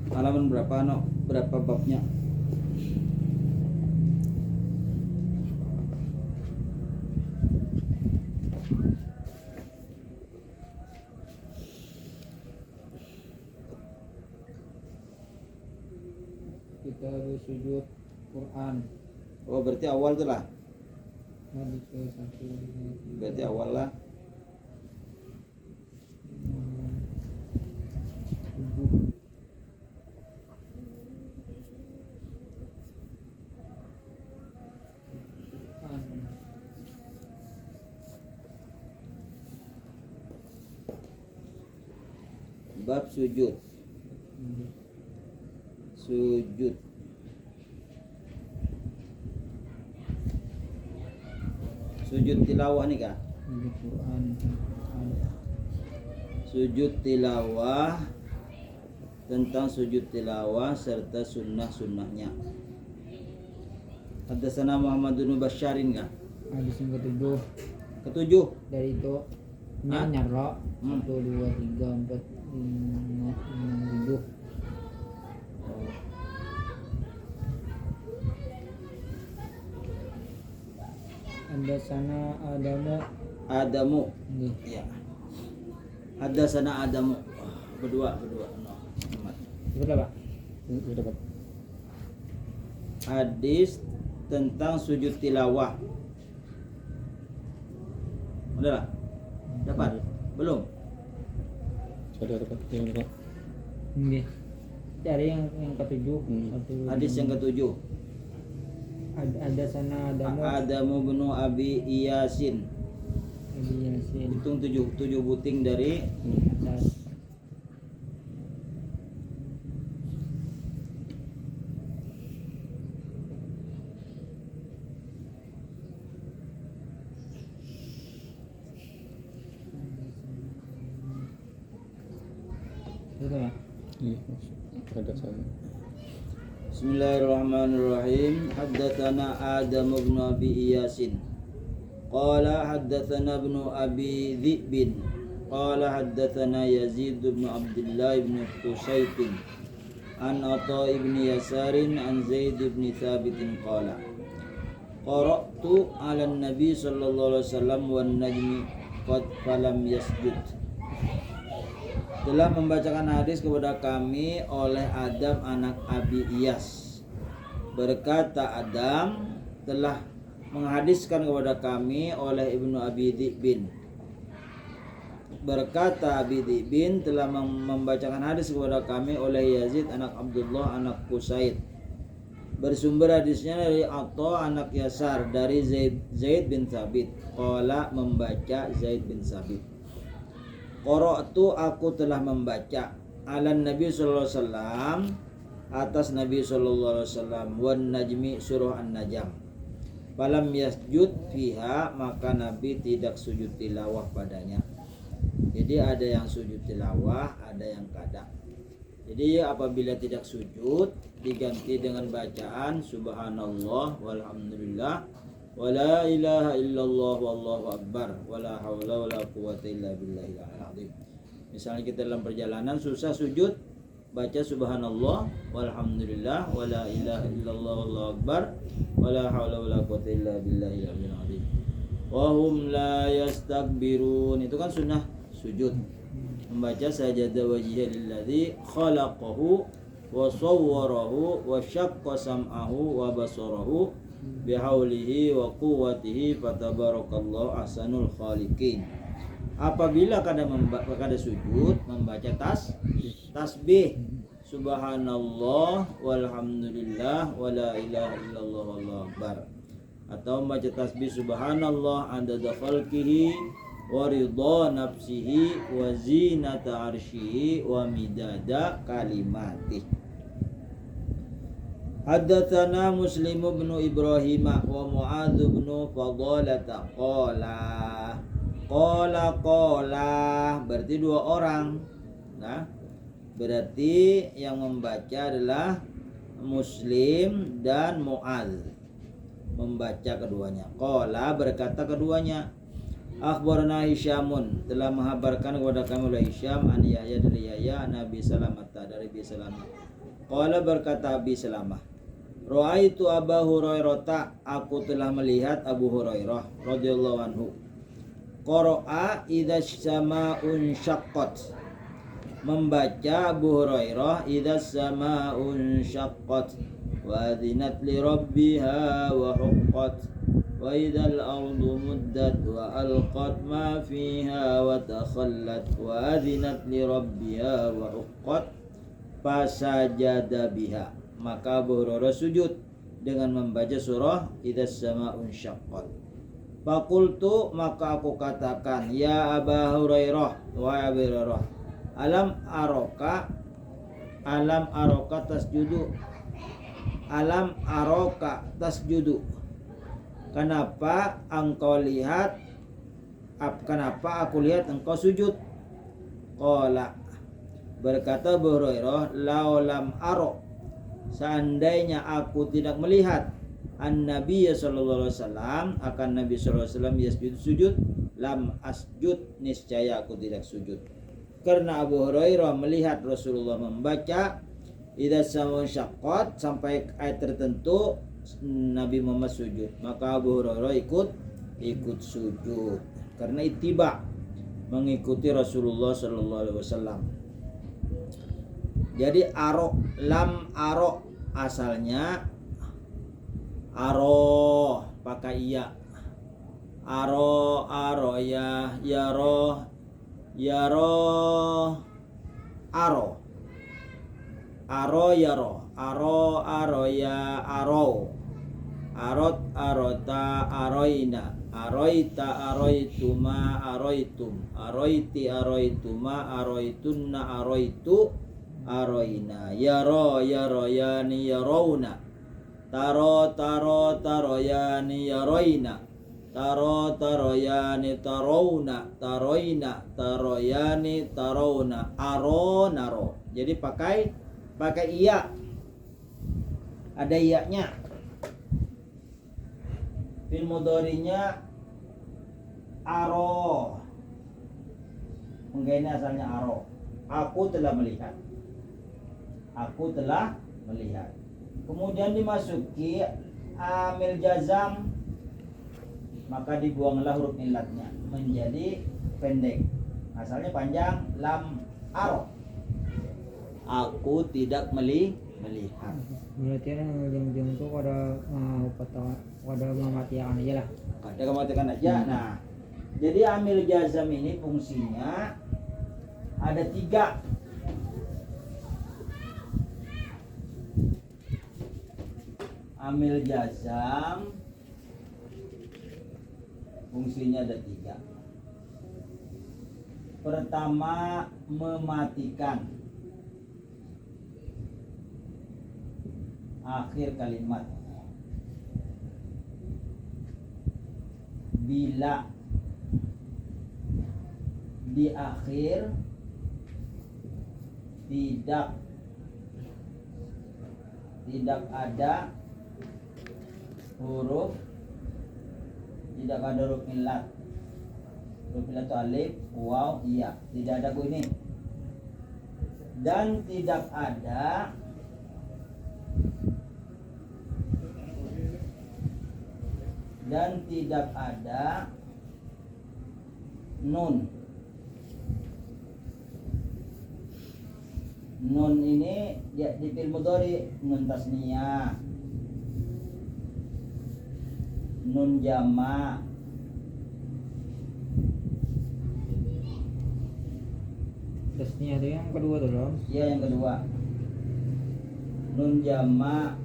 Halaman berapa no? Berapa babnya? Kita sujud Quran. Oh berarti awal tuh lah. Hadis ke 1, 2, 3, Berarti awal lah. 7. Bab sujud. Sujud. Sujud tilawah nih kak. Sujud Quran. Sujud tilawah, tentang sujud tilawah serta sunnah-sunnahnya. Haddatsana Muhammad bin Basyarin kak. Hadis yang ke-7 Ketujuh. dari itu Hah? nyarok 1, 2, 3, 4, 5, 6, 7. Ada sana Adamu. Nggih. Ya. Haddatsana Adamu. Berdua. No. Amat. Berapa, Pak? Berapa? Hadis tentang sujud tilawah. Udah lah? Dapat? Belum? Sudah dapat yang dapat. Nggih. Cari yang ke-7. Hadis yang ketujuh. Ada sana Adamu bin Abi Iyasin. Abi Yasin. Hitung tujuh buting dari Atas. Itu ya. Iya, ada sana. Bismillahirrahmanirrahim. Haddatsana Adam bin Abi Iyasin. Qala haddatsana ibnu Abi Dhi'bin. Qala haddatsana Yazid bin Abdullah bin Qusayt an Atha ibn Yasarin an Zaid bin Thabit qala qara'tu 'ala an-nabi sallallahu alaihi wasallam wan najmi qad falam yasjud. Telah membacakan hadis kepada kami oleh Adam anak Abi Iyas. Berkata Adam telah menghadiskan kepada kami oleh Ibnu Abi Dhi'bin. Berkata Abi Dhi'bin telah membacakan hadis kepada kami oleh Yazid anak Abdullah anak Qusayt. Bersumber hadisnya dari Atha anak Yasar dari Zaid bin Thabit. Qala membaca Zaid bin Thabit. Qara'tu aku telah membaca alan Nabi sallallahu alaihi wasallam atas Nabi sallallahu alaihi wasallam wan najmi surah An-Najm. Falam yasjud fiha, maka Nabi tidak sujud tilawah padanya. Jadi ada yang sujud tilawah, ada yang kada. Jadi apabila tidak sujud diganti dengan bacaan subhanallah walhamdulillah wala ilaha illallah wallahu akbar wala haula wala quwwata illa billahil azim. Misalnya kita dalam perjalanan susah sujud, baca subhanallah walhamdulillah wala ilaha illallah wallahu akbar wala haula wala quwwata illa billahil azim. Wa hum la yastakbirun, itu kan sunnah sujud. Membaca sajada wajhihi lilladzi khalaqahu wa sawwarahu wa syaqqa sam'ahu wa basarahu bihaulihi wa quwwatihi fatabarakallahu ahsanul khaliqin. Apabila kada sujud membaca tasbih subhanallah walhamdulillah wala ilaha illallah wallahu akbar, atau membaca tasbih subhanallah adada khalqihi wa ridha nafsihi wa zinata arsyihi wa midada kalimatih. Haddatsana Muslim bin Ibrahim wa Mu'adz bin Fadalata qala berarti dua orang. Nah, berarti yang membaca adalah Muslim dan Mu'adz, membaca keduanya. Qala berkata keduanya, akhbarana Hisyamun telah mengabarkan kepada kami oleh Hisyam an Yahya dari Yahya Nabi Salamah dari Abi Salamah Qala berkata Abi Salamah, Ra'aitu Aba Hurairah, aku telah melihat Abu Hurairah radhiyallahu anhu. Qara'a idza sama'un syaqqat, membaca Abu Hurairah idza sama'un syaqqat wa adzinat li rabbiha wa huqqat wa idzal ardu muddat wa alqat ma fiha wa takhallat wa adzinat li rabbiha wa huqqat fasajada biha. Maka Abu Hurairah sujud dengan membaca surah idza sama'un syaqqat. Fakultu, maka aku katakan, ya Aba Hurairah, wahai Abu Hurairah, alam aroka tasjudu, alam aroka tasjudu, kenapa engkau lihat, kenapa aku lihat engkau sujud? Qala, berkata Abu Hurairah, laulam aro, seandainya aku tidak melihat An-Nabi sallallahu alaihi wasallam, akan Nabi sallallahu alaihi wasallam yasjud sujud, lam asjud, niscaya aku tidak sujud. Karena Abu Hurairah melihat Rasulullah membaca idza sama'un syaqqat sampai ayat tertentu Nabi Muhammad sujud, maka Abu Hurairah ikut sujud karena ittiba, mengikuti Rasulullah sallallahu alaihi wasallam. Jadi lam aro asalnya aro pakai iya, aro ya, yaro aro yaro, aro ya, arot arota aroina, aroita aroituma aroitum, aroiti aroituma aroitunna aroitu aroina, yaro yani yarouna, taro yani yaroina, taro yani tarouna, taroina yani tarouna, naro. Jadi pakai iya, ada iyanya. Fil mudhari'nya aro, mungkin ini asalnya aro, aku telah melihat, kemudian dimasuki amil jazam, maka dibuanglah huruf illatnya menjadi pendek. Asalnya panjang, lam aro, aku tidak melihat. Berarti ujung-ujung itu pada mematikan aja lah. Ada kematikan aja. Nah, jadi amil jazam ini fungsinya ada 3. Amil jazam fungsinya ada 3. Pertama, mematikan akhir kalimat. Bila di akhir tidak ada huruf illat. Huruf illat itu alif, waw, iya, tidak ada ini. Dan tidak ada nun. Nun ini ya, di fi'il mudhari, nun tasniyah, nun jama', Tasnya itu yang kedua tuh dong. ya yang kedua. Nun jama',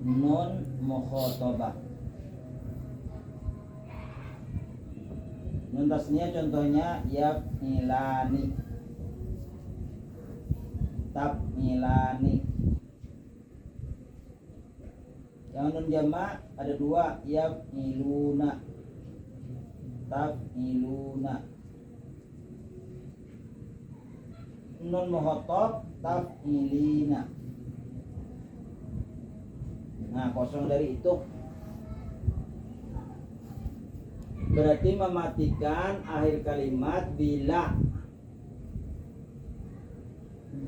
nun mukhatabah. Nun tasniyah contohnya yaf'ilani, taf'ilani. Yang nun jama' ada 2, yaf'iluna, taf'iluna. Nun mukhatab, taf'ilina. Nah, kosong dari itu. Berarti mematikan akhir kalimat bila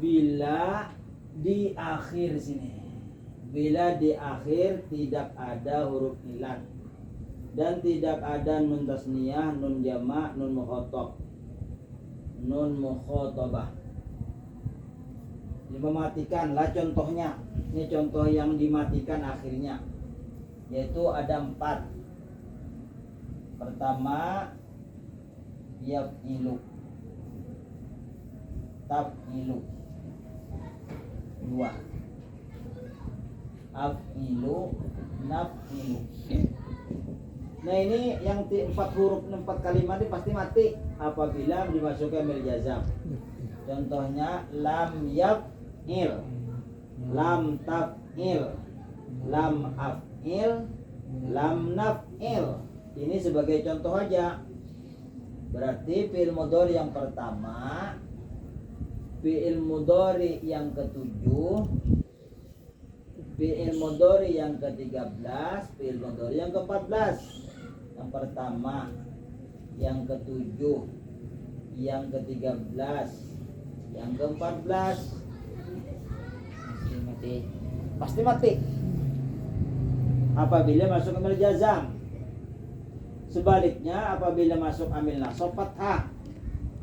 bila di akhir sini, bila di akhir tidak ada huruf ilat dan tidak ada nun tasniyah, nun jamak, nun mukhatab, nun mukhatabah. Dimatikan lah contohnya. Ini contoh yang dimatikan akhirnya, yaitu ada 4. Pertama, yaf'ilu, taf'ilu. 2, af'ilu, naf'ilu. Nah ini yang 4 huruf 4 kalimat ini pasti mati apabila dimasukkan mil jazam. Contohnya lam yaf'il, lam taf'il, lam af'il, lam naf'il. Ini sebagai contoh aja. Berarti fi'il mudhari yang pertama, fi'il mudhari yang ke-7, fi'il mudhari yang ke-13, fi'il mudhari yang ke-14. Yang pertama, yang ke-7, yang ke-13, yang ke-14 pasti mati apabila masuk amil jazam. Sebaliknya apabila masuk amil nasab fathah.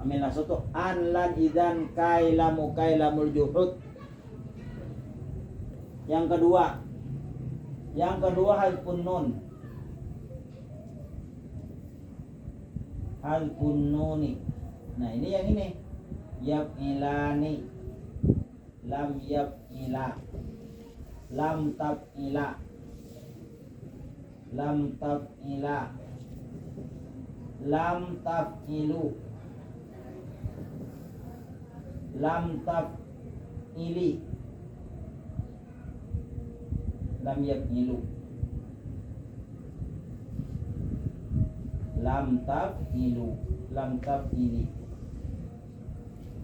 Amil nasab itu an, lan, idan, kailamu, kailamul juhud. Yang kedua halfun nun, halfun nuni. Nah ini yang ini yaf'ilani, lam yaf'ila, lam taf'ila, lam taf'ila, lam taf'ilu, lam taf'ili, lam yaf'ilu, lam taf'ilu, lam taf'ili,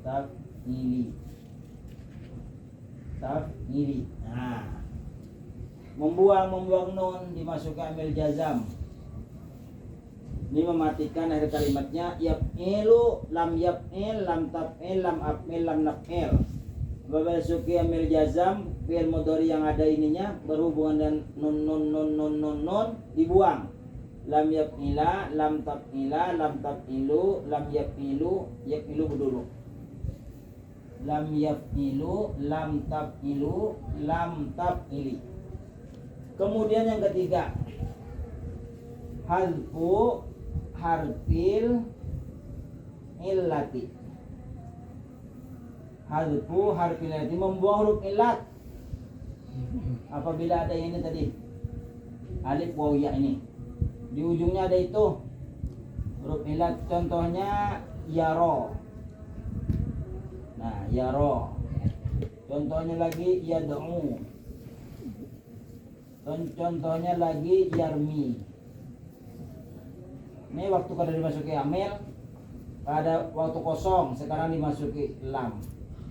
taf'ili, taf'ili. Nah, membuang nun dimasukkan amil jazam. Ini mematikan akhir kalimatnya yaf'ilu, lam yaf'il, lam taf'il, lam af'il, lam naf'il. Memasuki amil jazam, fi'il mudhari yang ada ininya berhubungan dengan nun dibuang. Lam yaf'ila, lam taf'ila, lam taf'ilu, lam yaf'ilu, yaf'ilu berdulu. Lam yaf'ilu, lam taf'ilu, lam taf'ili. Kemudian yang ketiga, halfu harfil illati. Halfu harfil illati, membuang huruf illat apabila ada yang ini tadi, alif waw ya, ini di ujungnya ada itu huruf illat. Contohnya yaro. Nah, yaro. Contohnya lagi yad'u. Contohnya lagi yarmi. Ini waktu kada dimasuki amil, pada waktu kosong, sekarang dimasuki lam.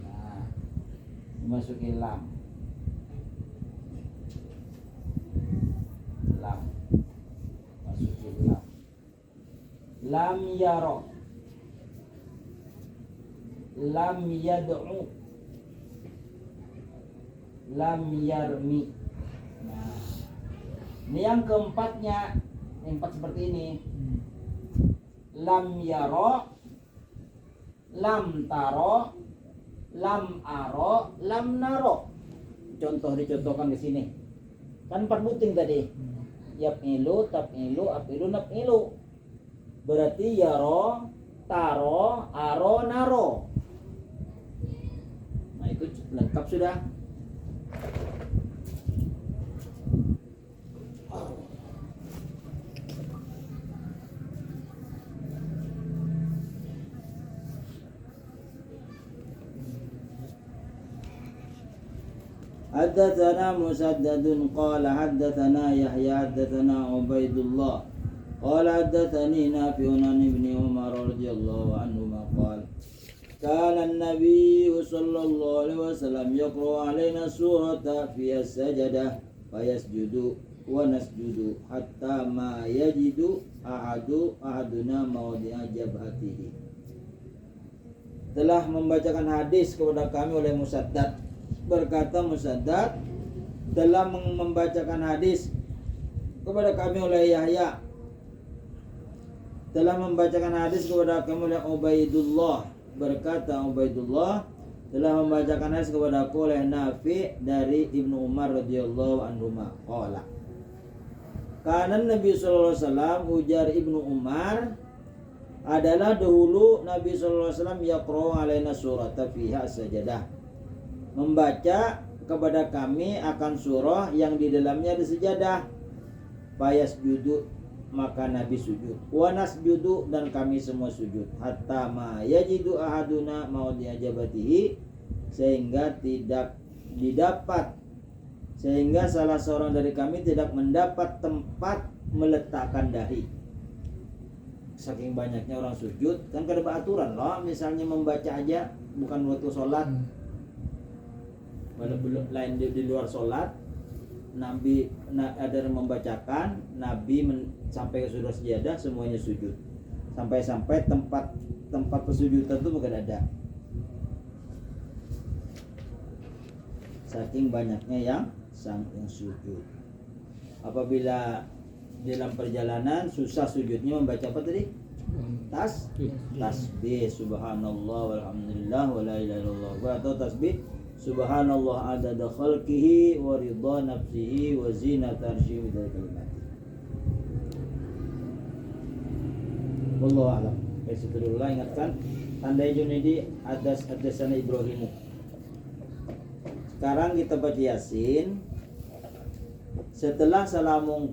Nah, dimasuki lam. Lam. Masuki lam. Lam yaro. Lam yad'u, lam yarmi. Nah, ini yang keempatnya, empat seperti ini. Lam yaro, lam taro, lam aro, lam naro. Contoh dicontohkan di sini. Kan 4 buting tadi. Yaf'ilu, taf'ilu, afilu, naf'ilu. Berarti yaro, taro, aro, naro. Nah itu lengkap sudah. Haddatsana Musaddadun qala haddatsana Yahya haddatsana Ubaidullah qala haddatsani Nafi'un an Ibni Umar radhiyallahu anhuma qala kana an-nabiy sallallahu alaihi wasallam yaqra'u alaina surata fi as-sajdah fayasjudu wa nasjudu hatta ma yajidu ahaduna mawdi'a jabhatihi. telah membacakan hadis kepada kami oleh Musaddad. Berkata Musaddad, telah membacakan hadis kepada kami oleh Yahya, telah membacakan hadis kepada kami oleh Ubaidullah. Berkata Ubaidullah, telah membacakan hadis kepada aku oleh Nafi dari Ibnu Umar radhiyallahu anhuma. Qala, karena Nabi sallallahu alaihi wasallam, ujar Ibnu Umar, adalah dahulu Nabi sallallahu alaihi wasallam yaqra'u alaina surata fiha sajadah, membaca kepada kami akan surah yang di dalamnya ada sejadah. Fayas judu, maka Nabi sujud. Wanas judu, dan kami semua sujud. Hatta ma yajidu ahaduna maudhi'a jabatihi, sehingga salah seorang dari kami tidak mendapat tempat meletakkan dahi. Saking banyaknya orang sujud, kan kada beraturan loh. Misalnya membaca aja bukan waktu sholat, lain di luar sholat, Nabi ada yang membacakan, Nabi sampai ke sujud sejadah semuanya sujud, sampai tempat persujudan itu bukan ada. Saking banyaknya yang sujud. Apabila dalam perjalanan susah sujudnya, membaca apa tadi? Tasbih subhanallah walhamdulillah wala ilaha illallah, atau tasbih subhanallah adada khalqihi wa ridha nafsihi wa zinata arsyihi dari kalimat. Wallahu a'lam. Bismillah, ingatkan tandai Junidi adasana Ibrahimu. Sekarang kita baca Yasin. Setelah salamung